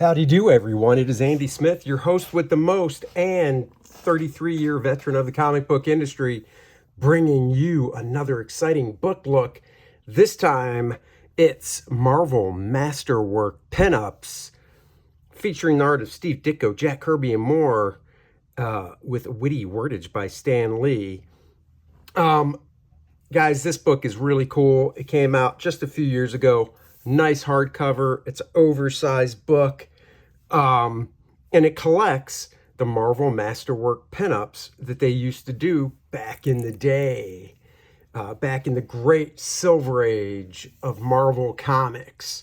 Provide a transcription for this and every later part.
Howdy do, everyone. It is Andy Smith, your host with the most and 33-year veteran of the comic book industry, bringing you another exciting book look. This time, it's Marvel Masterwork pinups featuring the art of Steve Ditko, Jack Kirby, and more, with witty wordage by Stan Lee. Guys, this book is really cool. It came out just a few years ago. Nice hardcover. It's an oversized book. And it collects the Marvel Masterwork pinups that they used to do back in the day, back in the great silver age of Marvel Comics.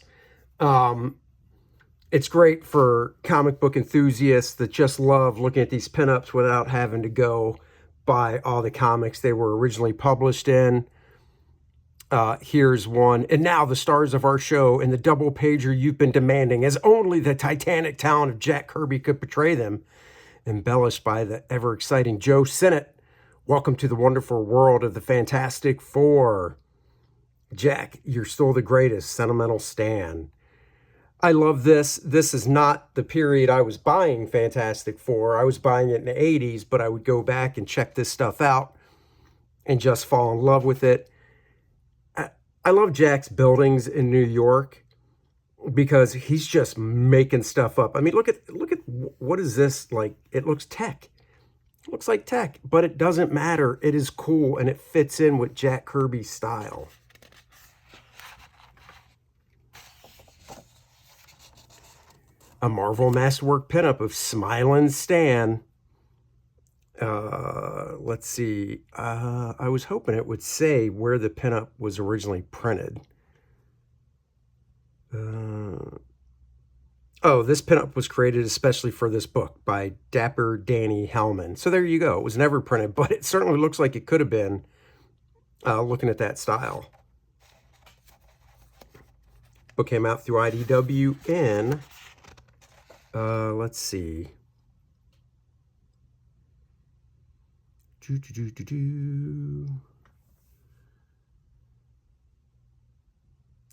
It's great for comic book enthusiasts that just love looking at these pinups without having to go buy all the comics they were originally published in. Here's one. And now the stars of our show and the double pager you've been demanding, as only the titanic talent of Jack Kirby could portray them, embellished by the ever-exciting Joe Sinnott. Welcome to the wonderful world of the Fantastic Four. Jack, you're still the greatest. Sentimental Stan. I love this. This is not the period I was buying Fantastic Four. I was buying it in the 80s, but I would go back and check this stuff out and just fall in love with it. I love Jack's buildings in New York because he's just making stuff up. I mean, look at what is this like? It looks tech. It looks like tech, but it doesn't matter. It is cool and it fits in with Jack Kirby's style. A Marvel Masterwork pinup of Smilin' Stan. Let's see. I was hoping it would say where the pinup was originally printed. Oh, this pinup was created especially for this book by Dapper Danny Hellman. So there you go. It was never printed, but it certainly looks like it could have been, looking at that style. Book came out through IDW in, let's see.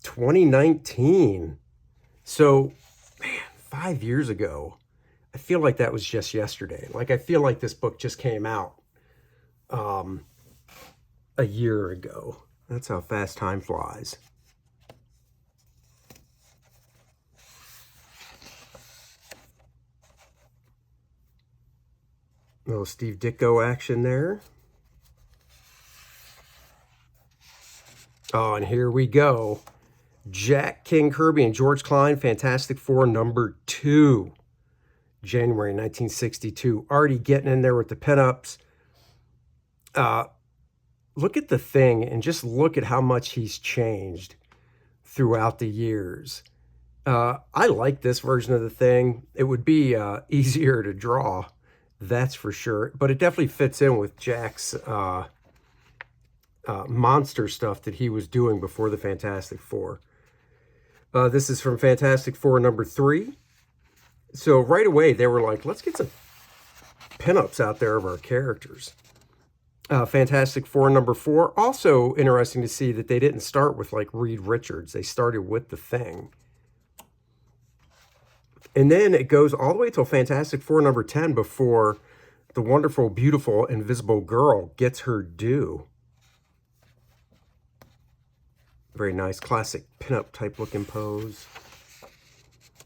2019. So, man, 5 years ago. I feel like that was just yesterday. Like, I feel like this book just came out a year ago. That's how fast time flies. Little Steve Ditko action there. Oh, and here we go. Jack King Kirby and George Klein, Fantastic Four #2. January 1962. Already getting in there with the pinups. Look at the Thing and just look at how much he's changed throughout the years. I like this version of the Thing. It would be easier to draw. That's for sure. But it definitely fits in with Jack's monster stuff that he was doing before the Fantastic Four. This is from Fantastic Four #3. So right away, they were like, let's get some pinups out there of our characters. Fantastic Four #4. Also interesting to see that they didn't start with like Reed Richards. They started with the Thing. And then it goes all the way till Fantastic Four #10 before the wonderful, beautiful, invisible girl gets her due. Very nice, classic pinup type looking pose.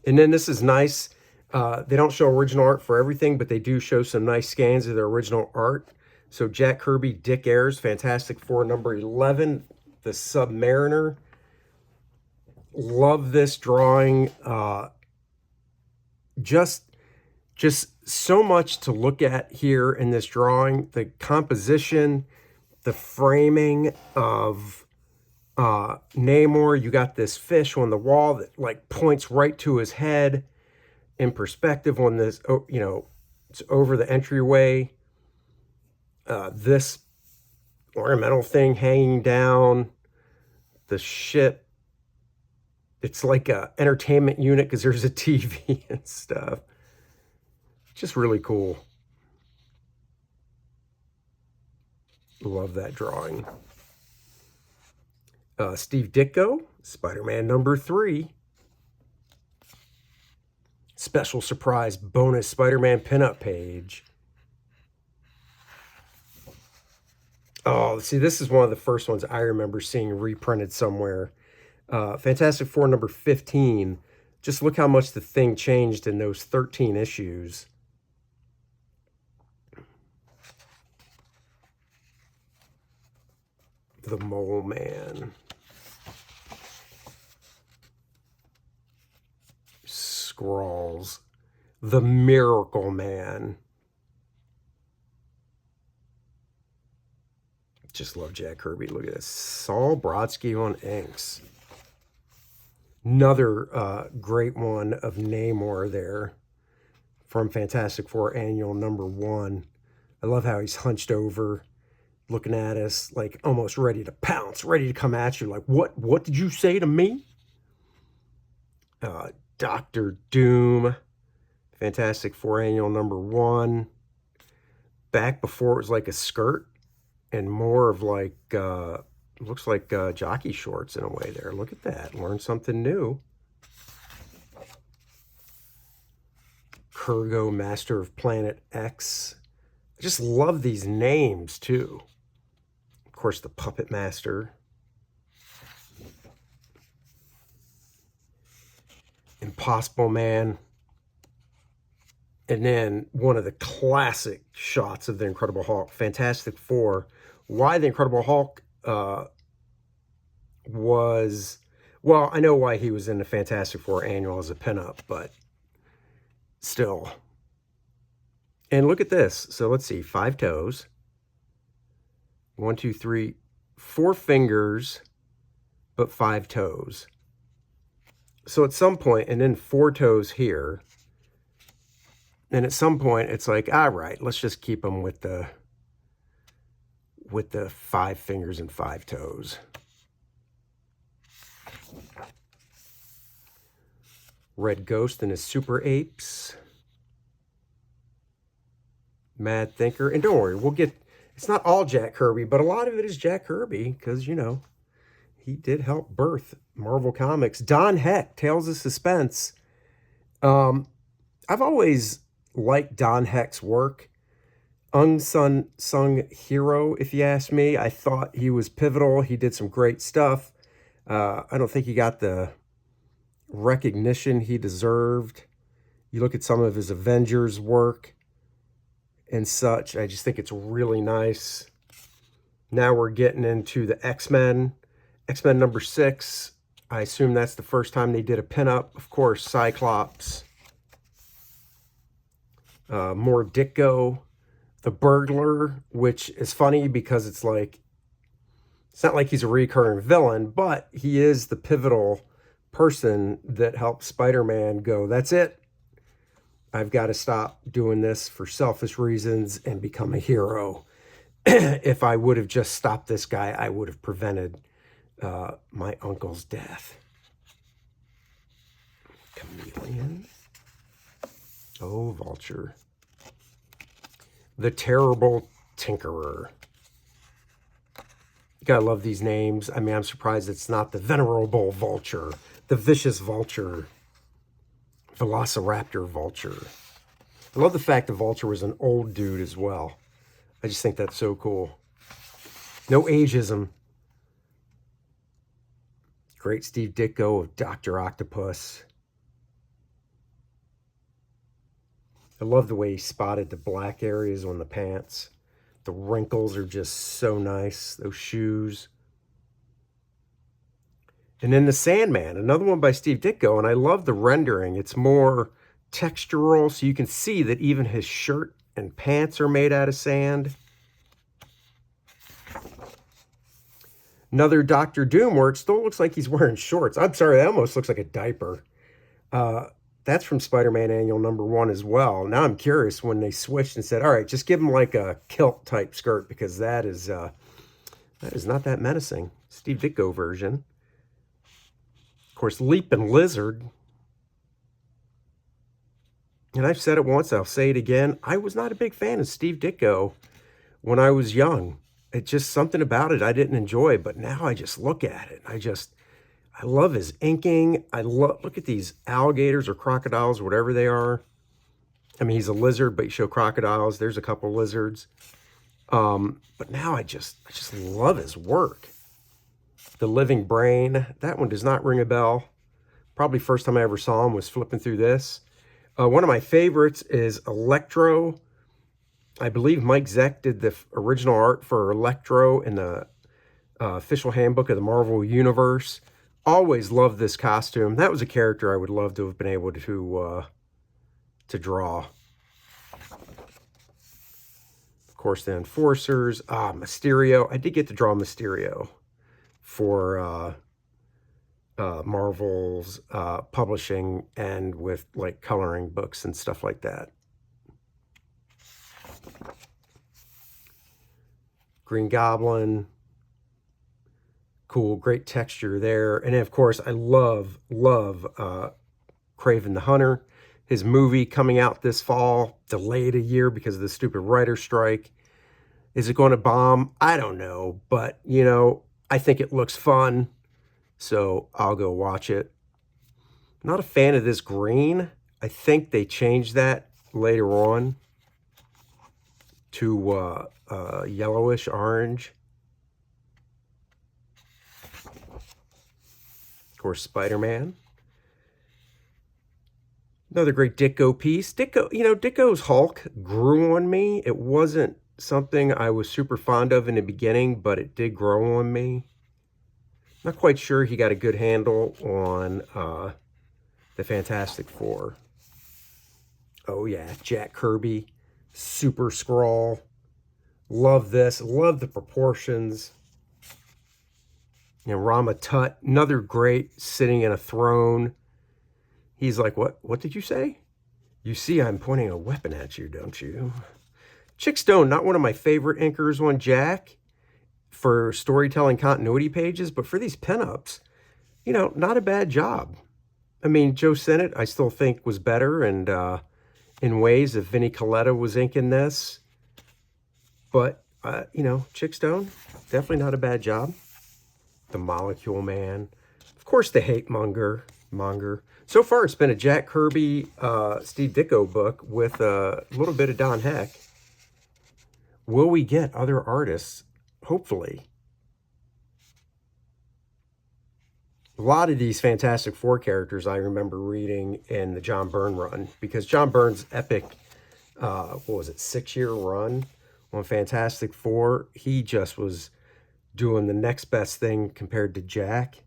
And then this is nice. They don't show original art for everything, but they do show some nice scans of their original art. So Jack Kirby, Dick Ayers, Fantastic Four #11, the Submariner. Love this drawing. Just so much to look at here in this drawing. The composition, the framing of Namor. You got this fish on the wall that like points right to his head in perspective on this, you know, it's over the entryway. This ornamental thing hanging down, the ship. It's like a entertainment unit because there's a TV and stuff. Just really cool. Love that drawing. Steve Ditko, Spider-Man #3. special surprise bonus Spider-Man pinup page. Oh, see, this is one of the first ones I remember seeing reprinted somewhere. Fantastic Four number 15. Just look how much the thing changed in those 13 issues. The Mole Man. Scrawls. The Miracle Man. Just love Jack Kirby. Look at this. Saul Brodsky on inks. Another great one of Namor there from Fantastic Four Annual number 1. I love how he's hunched over, looking at us like almost ready to pounce, ready to come at you. Like, what did you say to me? Dr. Doom, Fantastic Four Annual number 1. Back before it was like a skirt and more of like, looks like jockey shorts in a way there. Look at that. Learn something new. Kurgo, Master of Planet X. I just love these names too. Of course, the Puppet Master. Impossible Man. And then one of the classic shots of the Incredible Hulk, Fantastic Four. Why the Incredible Hulk was, well, I know why he was in the Fantastic Four Annual as a pinup, but still. And look at this. So let's see, 5 toes. 1, 2, 3, 4 fingers, but 5 toes. So at some point, and then 4 toes here. And at some point, it's like, all right, let's just keep them with the 5 fingers and 5 toes. Red Ghost and his Super Apes. Mad Thinker. And don't worry, we'll get, it's not all Jack Kirby, but a lot of it is Jack Kirby because, you know, he did help birth Marvel Comics. Don Heck, Tales of Suspense. I've always liked Don Heck's work. Unsung hero, if you ask me. I thought he was pivotal. He did some great stuff. I don't think he got the recognition he deserved. You look at some of his Avengers work and such. I just think it's really nice. Now we're getting into the X-Men. X-Men number 6. I assume that's the first time they did a pinup. Of course, Cyclops. More Ditko. The Burglar, which is funny because it's like, it's not like he's a recurring villain, but he is the pivotal person that helped Spider-Man go, that's it. I've got to stop doing this for selfish reasons and become a hero. If I would have just stopped this guy, I would have prevented my uncle's death. Chameleon. Oh, Vulture. The Terrible Tinkerer. You gotta love these names. I mean, I'm surprised it's not the Venerable Vulture, the Vicious Vulture, Velociraptor Vulture. I love the fact the Vulture was an old dude as well. I just think that's so cool. No ageism. Great Steve Ditko of Dr. Octopus. I love the way he spotted the black areas on the pants. The wrinkles are just so nice. Those shoes. And then the Sandman, another one by Steve Ditko. And I love the rendering. It's more textural, so you can see that even his shirt and pants are made out of sand. Another Dr. Doom where it still looks like he's wearing shorts. I'm sorry, that almost looks like a diaper. That's from Spider-Man Annual number 1 as well. Now I'm curious when they switched and said, all right, just give him like a kilt type skirt because that is not that menacing. Steve Ditko version. Of course, Leaping Lizard. And I've said it once, I'll say it again. I was not a big fan of Steve Ditko when I was young. It's just something about it I didn't enjoy, but now I just look at it. I I love his inking. Look at these alligators or crocodiles, whatever they are. I mean, he's a lizard, but you show crocodiles. There's a couple lizards. But now I just love his work. The Living Brain, that one does not ring a bell. Probably first time I ever saw him was flipping through this. One of my favorites is Electro. I believe Mike Zeck did the original art for Electro in the official handbook of the Marvel Universe. Always loved this costume. That was a character I would love to have been able to draw. Of course, the Enforcers. Mysterio. I did get to draw Mysterio for Marvel's publishing and with like coloring books and stuff like that. Green Goblin. Cool, great texture there. And then, of course, I love Kraven the Hunter. His movie coming out this fall, delayed a year because of the stupid writer's strike. Is it going to bomb? I don't know. But, you know, I think it looks fun. So I'll go watch it. Not a fan of this green. I think they changed that later on to yellowish orange. Of course, Spider-Man. Another great Ditko piece. Ditko, you know, Ditko's Hulk grew on me. It wasn't something I was super fond of in the beginning, but it did grow on me. Not quite sure he got a good handle on the Fantastic Four. Oh yeah, Jack Kirby, Super Skrull. Love this. Love the proportions. And Rama Tut, another great, sitting in a throne. He's like, what did you say? You see I'm pointing a weapon at you, don't you? Chick Stone, not one of my favorite inkers on Jack for storytelling continuity pages, but for these pinups, you know, not a bad job. I mean, Joe Sennett, I still think was better, and in ways if Vinnie Coletta was inking this. But, you know, Chick Stone, definitely not a bad job. The Molecule Man. Of course, the Hate Monger. So far, it's been a Jack Kirby, Steve Ditko book with a little bit of Don Heck. Will we get other artists? Hopefully. A lot of these Fantastic Four characters I remember reading in the John Byrne run, because John Byrne's epic, what was it, 6-year run on Fantastic Four, he just was doing the next best thing compared to Jack.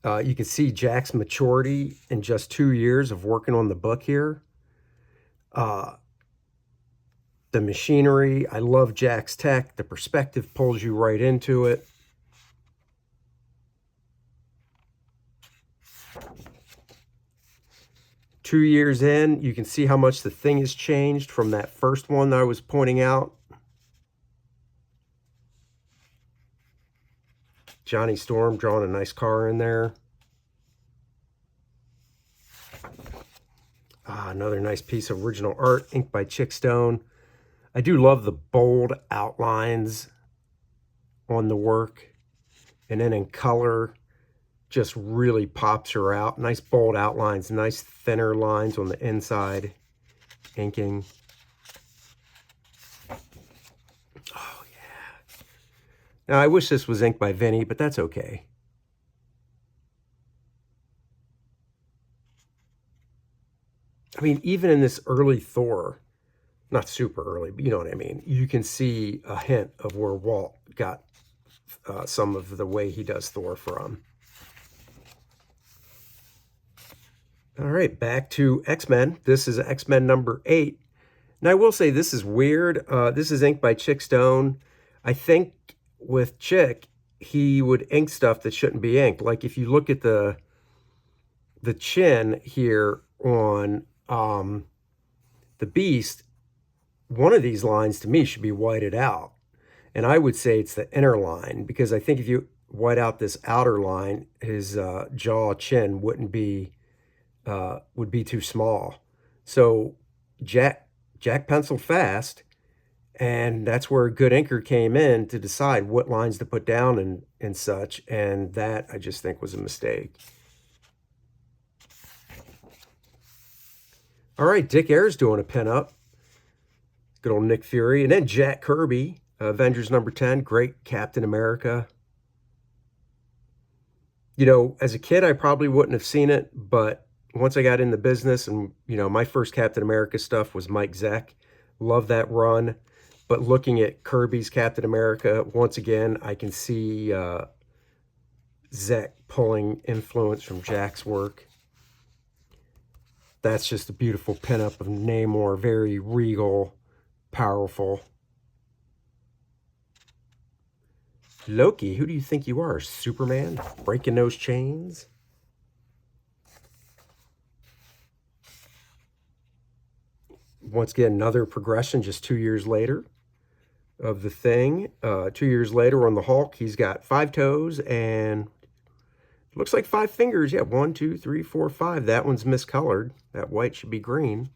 You can see Jack's maturity in just 2 years of working on the book here. The machinery, I love Jack's tech. The perspective pulls you right into it. Two years in, you can see how much the thing has changed from that first one that I was pointing out. Johnny Storm drawing a nice car in there. Another nice piece of original art, inked by Chick Stone. I do love the bold outlines on the work. And then in color, just really pops her out. Nice bold outlines, nice thinner lines on the inside. Inking. Oh, yeah. Now, I wish this was inked by Vinny, but that's okay. I mean, even in this early Thor, not super early, but you know what I mean, you can see a hint of where Walt got some of the way he does Thor from. All right, back to X-Men. This is X-Men number 8. Now, I will say this is weird. This is inked by Chick Stone. I think with Chick, he would ink stuff that shouldn't be inked. Like if you look at the chin here on the Beast, one of these lines to me should be whited out. And I would say it's the inner line, because I think if you white out this outer line, his jaw chin would be too small. So Jack penciled fast, And that's where a good inker came in to decide what lines to put down and such. And that, I just think, was a mistake. All right, Dick Ayers doing a pinup. Good old Nick Fury. And then Jack Kirby, Avengers number 10, great Captain America. You know, as a kid, I probably wouldn't have seen it, but once I got in the business and, you know, my first Captain America stuff was Mike Zeck. Love that run. But looking at Kirby's Captain America, once again, I can see Zeck pulling influence from Jack's work. That's just a beautiful pinup of Namor, very regal, powerful. Loki, who do you think you are? Superman? Breaking those chains? Once again, another progression just 2 years later of the Thing. 2 years later on the Hulk, he's got 5 toes and looks like 5 fingers. Yeah, 1, 2, 3, 4, 5. That one's miscolored. That white should be green.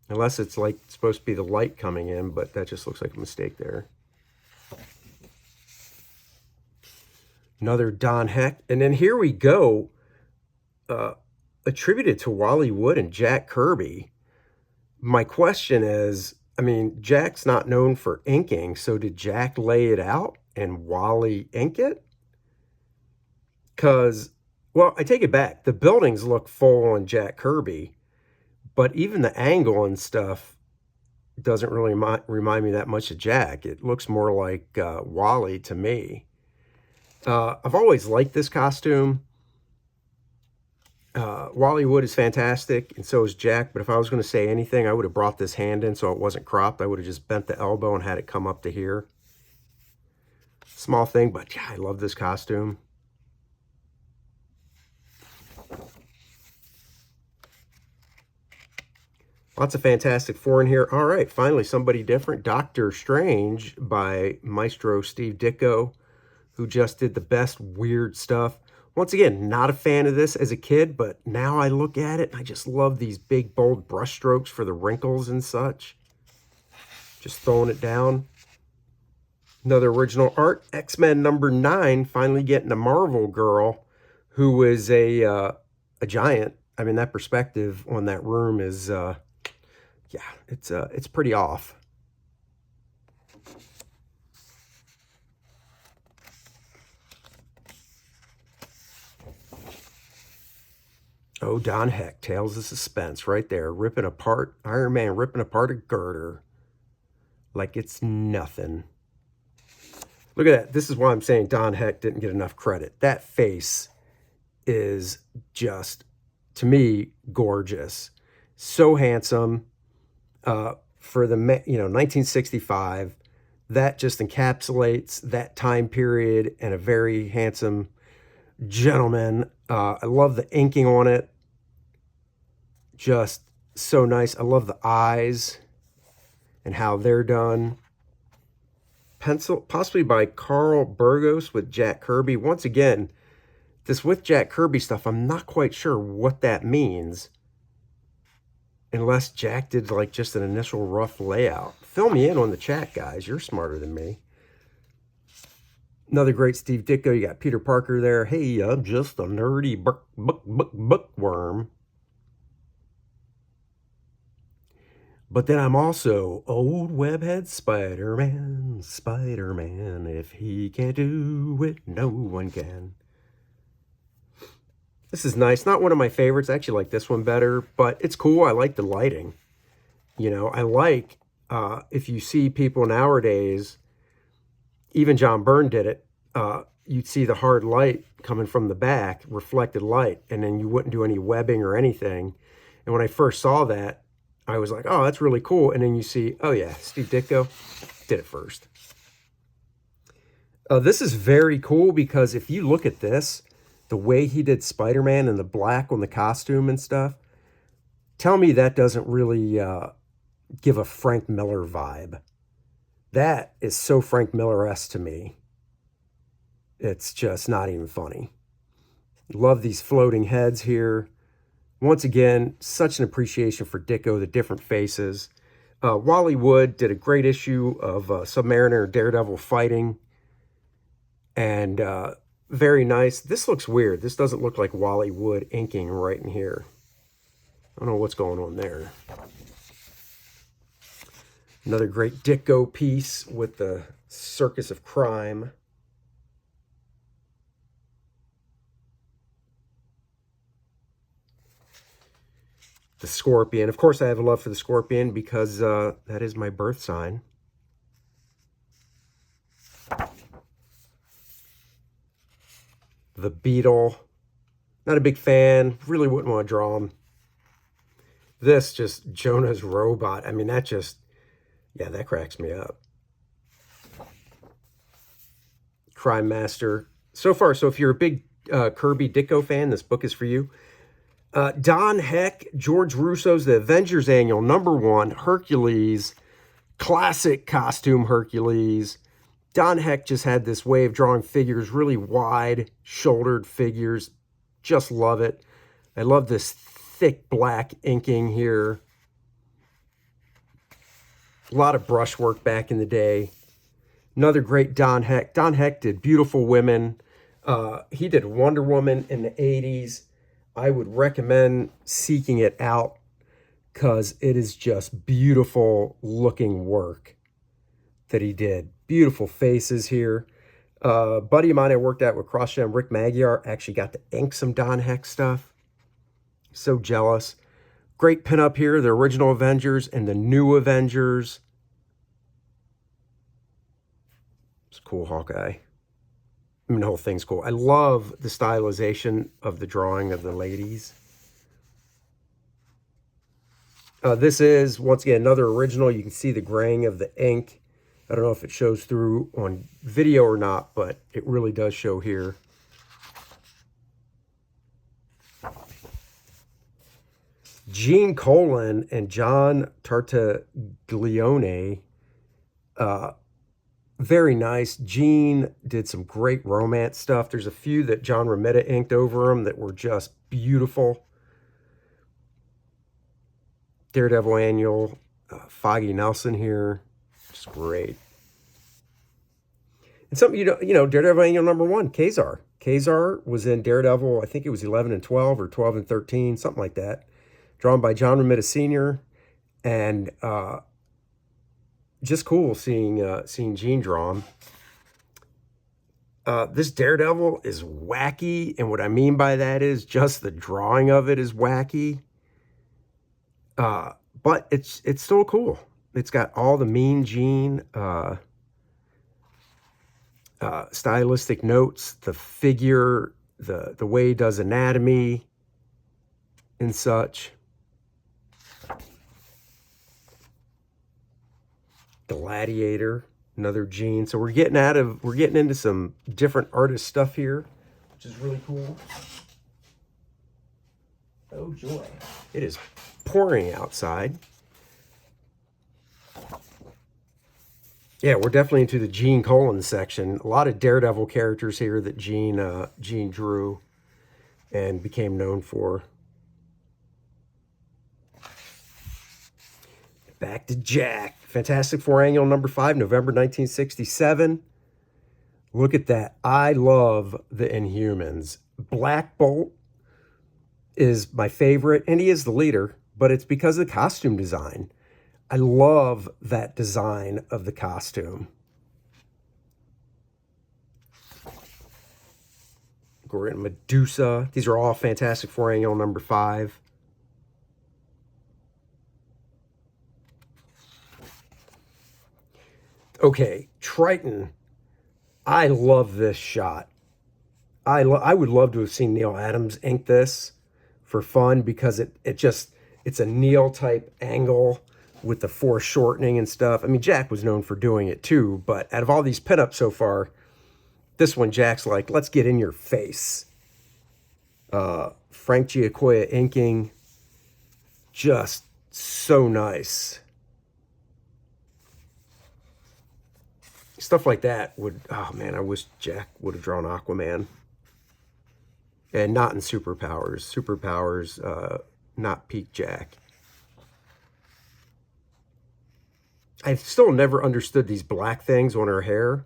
Unless it's like supposed to be the light coming in, but that just looks like a mistake there. Another Don Heck. And then here we go. Attributed to Wally Wood and Jack Kirby. My question is, I mean, Jack's not known for inking, so did Jack lay it out and Wally ink it? Because, well, I take it back. The buildings look full on Jack Kirby, but even the angle and stuff doesn't really remind me that much of Jack. It looks more like Wally to me. I've always liked this costume. Wally Wood is fantastic, and so is Jack, but if I was going to say anything, I would have brought this hand in so it wasn't cropped. I would have just bent the elbow and had it come up to here. Small thing, but yeah, I love this costume. Lots of Fantastic Four in here. All right, finally somebody different. Doctor Strange by Maestro Steve Ditko, who just did the best weird stuff. Once again, not a fan of this as a kid, but now I look at it and I just love these big, bold brush strokes for the wrinkles and such. Just throwing it down. Another original art. X-Men number 9, finally getting a Marvel girl who is a giant. I mean, that perspective on that room is, yeah, it's pretty off. Oh, Don Heck, Tales of Suspense, right there. Ripping apart, Iron Man ripping apart a girder like it's nothing. Look at that. This is why I'm saying Don Heck didn't get enough credit. That face is just, to me, gorgeous. So handsome. For the, 1965, that just encapsulates that time period and a very handsome gentleman. I love the inking on it. Just so nice. I love the eyes and how they're done. Pencil, possibly by Carl Burgos with Jack Kirby. Once again, this with Jack Kirby stuff, I'm not quite sure what that means. Unless Jack did like just an initial rough layout. Fill me in on the chat, guys. You're smarter than me. Another great Steve Ditko. You got Peter Parker there. Hey, I'm just a nerdy bookworm. But then I'm also old webhead Spider-Man. Spider-Man, if he can't do it, no one can. This is nice. Not one of my favorites. I actually like this one better, but it's cool. I like the lighting. You know, I like, if you see people nowadays, even John Byrne did it, you'd see the hard light coming from the back, reflected light, and then you wouldn't do any webbing or anything. And when I first saw that, I was like, oh, that's really cool. And then you see, oh yeah, Steve Ditko did it first. This is very cool because if you look at this, the way he did Spider-Man and the black on the costume and stuff, tell me that doesn't really give a Frank Miller vibe. That is so Frank Miller-esque to me. It's just not even funny. Love these floating heads here. Once again, such an appreciation for Ditko, the different faces. Wally Wood did a great issue of Submariner and Daredevil fighting. And very nice. This looks weird. This doesn't look like Wally Wood inking right in here. I don't know what's going on there. Another great Ditko piece with the Circus of Crime. The Scorpion. Of course, I have a love for the Scorpion because that is my birth sign. The Beetle. Not a big fan. Really wouldn't want to draw him. This just Jonah's Robot. I mean, that just, yeah, that cracks me up. Crime Master. So far, so if you're a big Kirby Ditko fan, this book is for you. Don Heck, George Russo's The Avengers Annual, #1, Hercules, classic costume Hercules. Don Heck just had this way of drawing figures, really wide-shouldered figures. Just love it. I love this thick black inking here. A lot of brushwork back in the day. Another great Don Heck. Don Heck did Beautiful Women. He did Wonder Woman in the 80s. I would recommend seeking it out because it is just beautiful looking work that he did. Beautiful faces here. Buddy of mine I worked at with CrossGen, Rick Magyar, actually got to ink some Don Heck stuff. So jealous. Great pinup here, the original Avengers and the new Avengers. It's cool, Hawkeye. I mean, the whole thing's cool. I love the stylization of the drawing of the ladies. This is, once again, another original. You can see the graying of the ink. I don't know if it shows through on video or not, but it really does show here. Gene Colan and John Tartaglione. Very nice. Gene did some great romance stuff. There's a few that John Romita inked over them that were just beautiful. Daredevil Annual, Foggy Nelson here. Just great. And something, you know, Daredevil Annual #1, Kazar. Kazar was in Daredevil, I think it was 11 and 12 or 12 and 13, something like that. Drawn by John Romita Sr. And just cool seeing Gene draw him. This Daredevil is wacky, and what I mean by that is just the drawing of it is wacky. But it's still cool. It's got all the Mean Gene stylistic notes, the figure, the way he does anatomy and such. Gladiator, another Gene. So we're getting into some different artist stuff here, which is really cool. Oh joy. It is pouring outside. Yeah, we're definitely into the Gene Colan section. A lot of Daredevil characters here that Gene drew and became known for. Back to Jack. Fantastic Four Annual #5, November 1967. Look at that. I love the Inhumans. Black Bolt is my favorite, and he is the leader, but it's because of the costume design. I love that design of the costume. Great Medusa. These are all Fantastic Four Annual #5. Okay, Triton. I love this shot. I would love to have seen Neil Adams ink this for fun because it's a Neil type angle with the foreshortening and stuff. I mean, Jack was known for doing it too, but out of all these pinups so far, this one Jack's like, let's get in your face. Frank Giacoya inking, just so nice. Stuff like that would, oh man, I wish Jack would have drawn Aquaman. And not in Superpowers. Superpowers, not peak Jack. I've still never understood these black things on her hair.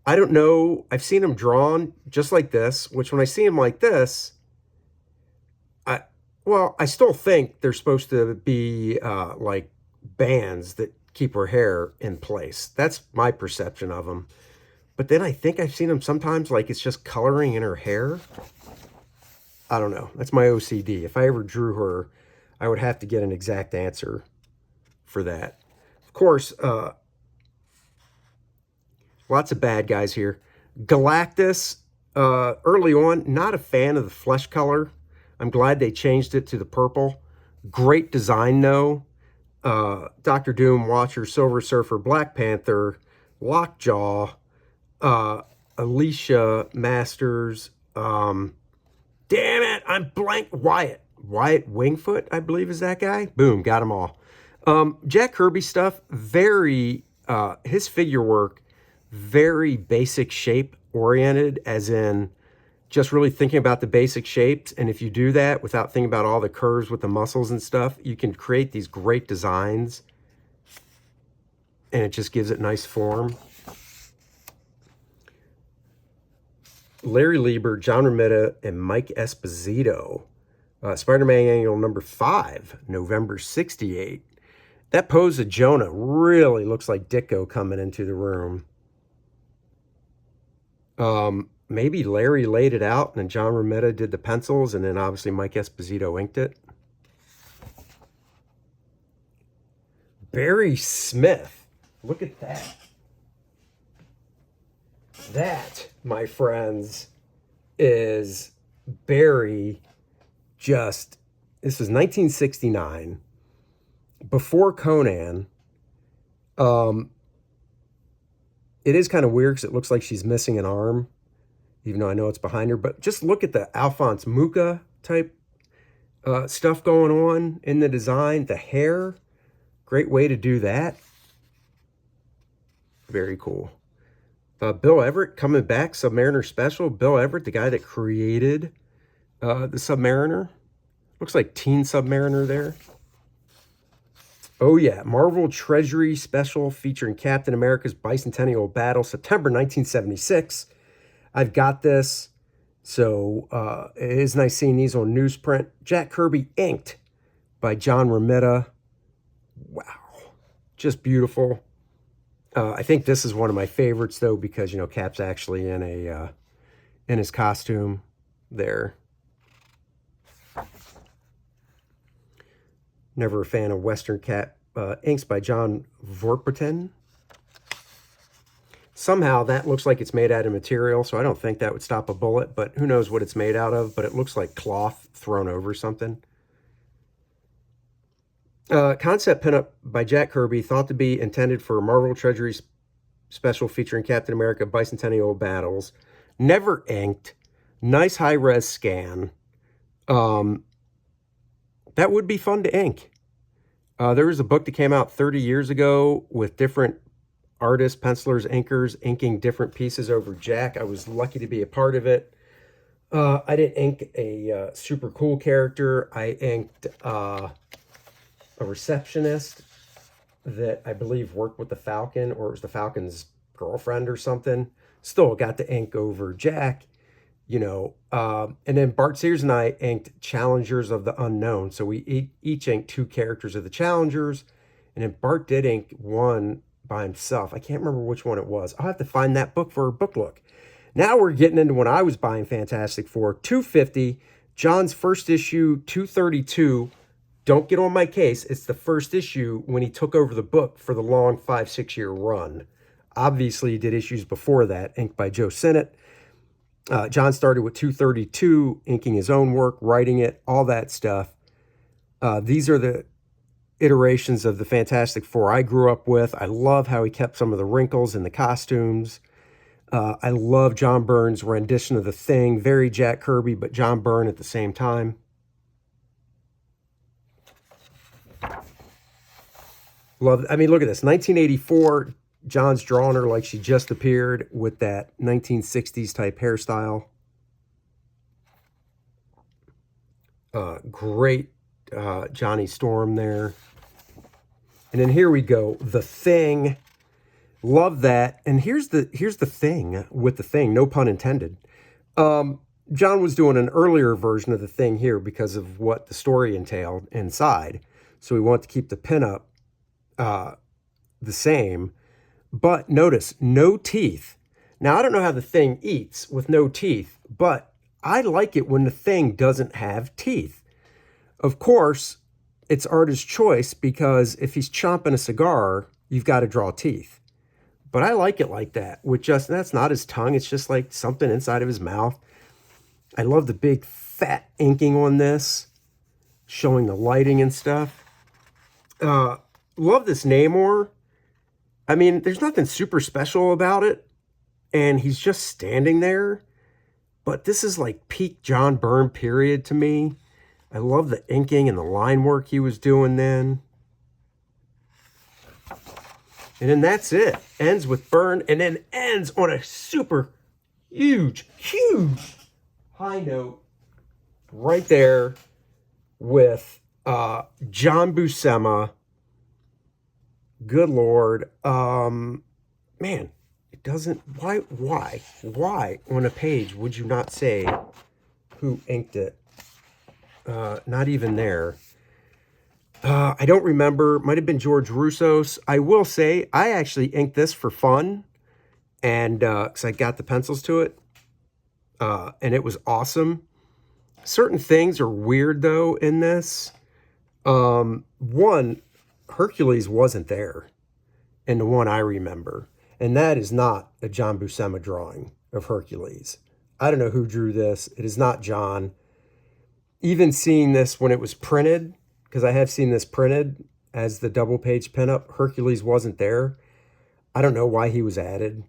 I don't know. I've seen them drawn just like this, which when I see them like this, I still think they're supposed to be like bands that keep her hair in place. That's my perception of them. But then I think I've seen them sometimes like it's just coloring in her hair. I don't know. That's my OCD. If I ever drew her, I would have to get an exact answer for that. Of course, lots of bad guys here. Galactus, early on, not a fan of the flesh color. I'm glad they changed it to the purple. Great design, though. Doctor Doom, Watcher, Silver Surfer, Black Panther, Lockjaw, Alicia Masters. Damn it, I'm blank. Wyatt Wingfoot, I believe is that guy. Boom, got them all. Jack Kirby stuff, very, his figure work, very basic shape oriented, as in just really thinking about the basic shapes. And if you do that without thinking about all the curves with the muscles and stuff, you can create these great designs. And it just gives it nice form. Larry Lieber, John Romita, and Mike Esposito. Spider-Man Annual number 5, November 68. That pose of Jonah really looks like Ditko coming into the room. Maybe Larry laid it out and then John Romita did the pencils and then obviously Mike Esposito inked it. Barry Smith. Look at that. That, my friends, is Barry just... This was 1969. Before Conan. It is kind of weird because it looks like she's missing an arm, even though I know it's behind her. But just look at the Alphonse Mucha type stuff going on in the design. The hair, great way to do that. Very cool. Bill Everett coming back, Submariner Special. Bill Everett, the guy that created the Submariner. Looks like Teen Submariner there. Oh yeah, Marvel Treasury Special featuring Captain America's Bicentennial Battle, September 1976. I've got this, so it is nice seeing these on newsprint. Jack Kirby inked by John Romita. Wow, just beautiful. I think this is one of my favorites though, because you know Cap's actually in a in his costume there. Never a fan of Western Cap inks by John Vorperten. Somehow that looks like it's made out of material, so I don't think that would stop a bullet, but who knows what it's made out of, but it looks like cloth thrown over something. Concept pinup by Jack Kirby, thought to be intended for a Marvel Treasury Special featuring Captain America Bicentennial Battles. Never inked. Nice high-res scan. That would be fun to ink. There was a book that came out 30 years ago with different artists, pencilers, inkers, inking different pieces over Jack. I was lucky to be a part of it. I didn't ink a super cool character. I inked a receptionist that I believe worked with the Falcon, or it was the Falcon's girlfriend or something. Still got to ink over Jack. You know, and then Bart Sears and I inked Challengers of the Unknown. So we each inked 2 characters of the Challengers. And then Bart did ink one by himself. I can't remember which one it was. I'll have to find that book for a book look. Now we're getting into when I was buying Fantastic Four. $2.50, John's first issue, $2.32. Don't get on my case. It's the first issue when he took over the book for the long 5-6 year run. Obviously, he did issues before that, inked by Joe Sinnott. John started with $2.32, inking his own work, writing it, all that stuff. These are the iterations of the Fantastic Four I grew up with. I love how he kept some of the wrinkles in the costumes. I love John Byrne's rendition of The Thing. Very Jack Kirby, but John Byrne at the same time. Love, I mean, look at this. 1984, John's drawing her like she just appeared with that 1960s type hairstyle. Great Johnny Storm there. And then here we go, The Thing. Love that. And here's the thing with The Thing, no pun intended. John was doing an earlier version of The Thing here because of what the story entailed inside. So we want to keep the pinup the same. But notice, no teeth. Now, I don't know how The Thing eats with no teeth, but I like it when The Thing doesn't have teeth. Of course, it's artist's choice, because if he's chomping a cigar, you've got to draw teeth. But I like it like that. With just, that's not his tongue. It's just like something inside of his mouth. I love the big fat inking on this, showing the lighting and stuff. Love this Namor. I mean, there's nothing super special about it. And he's just standing there. But this is like peak John Byrne period to me. I love the inking and the line work he was doing then. And then that's it. Ends with Byrne, and then ends on a super huge high note right there with John Buscema. Good Lord. Man, it doesn't, why on a page would you not say who inked it? Not even there. I don't remember. Might have been George Russos. I will say I actually inked this for fun, and because I got the pencils to it, and it was awesome. Certain things are weird though in this. One, Hercules wasn't there in the one I remember, and that is not a John Buscema drawing of Hercules. I don't know who drew this. It is not John. Even seeing this when it was printed, because I have seen this printed as the double page pinup, Hercules wasn't there. I don't know why he was added.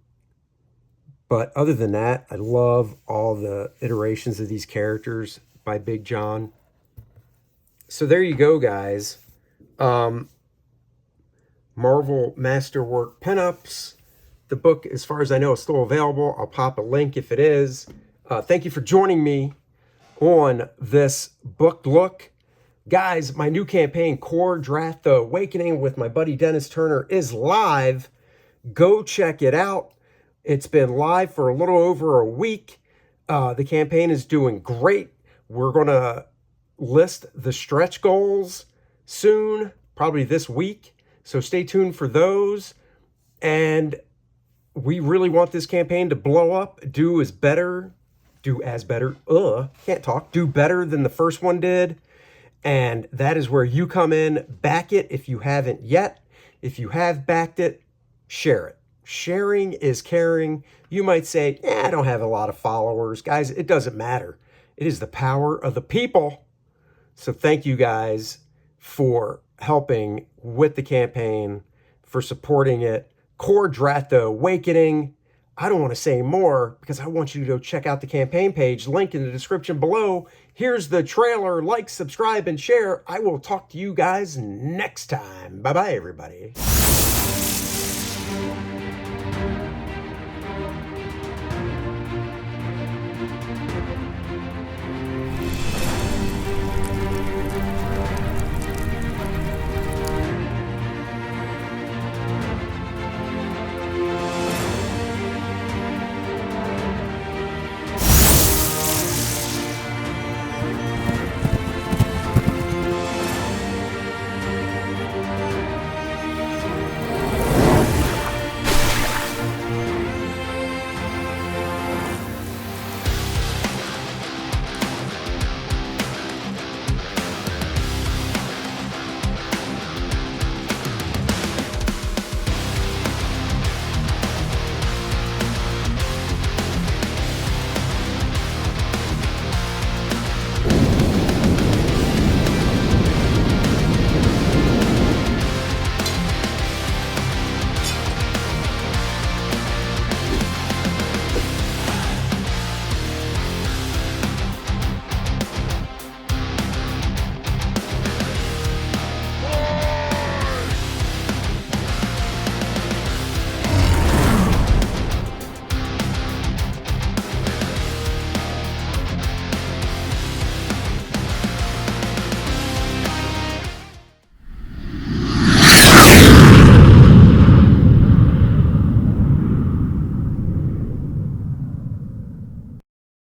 But other than that, I love all the iterations of these characters by Big John. So there you go, guys. Marvel Masterwork pinups. The book, as far as I know, is still available. I'll pop a link if it is. Thank you for joining me on this book look. Guys, my new campaign, Core Draft The Awakening with my buddy Dennis Turner, is live. Go check it out. It's been live for a little over a week. The campaign is doing great. We're going to list the stretch goals soon, probably this week. So stay tuned for those. And we really want this campaign to blow up, do better than the first one did. And that is where you come in. Back it if you haven't yet. If you have backed it, share it. Sharing is caring. You might say, I don't have a lot of followers. Guys, it doesn't matter. It is the power of the people. So thank you guys for helping with the campaign, for supporting it. Core Draft The Awakening. I don't want to say more because I want you to go check out the campaign page. Link in the description below. Here's the trailer. Like, subscribe, and share. I will talk to you guys next time. Bye-bye, everybody.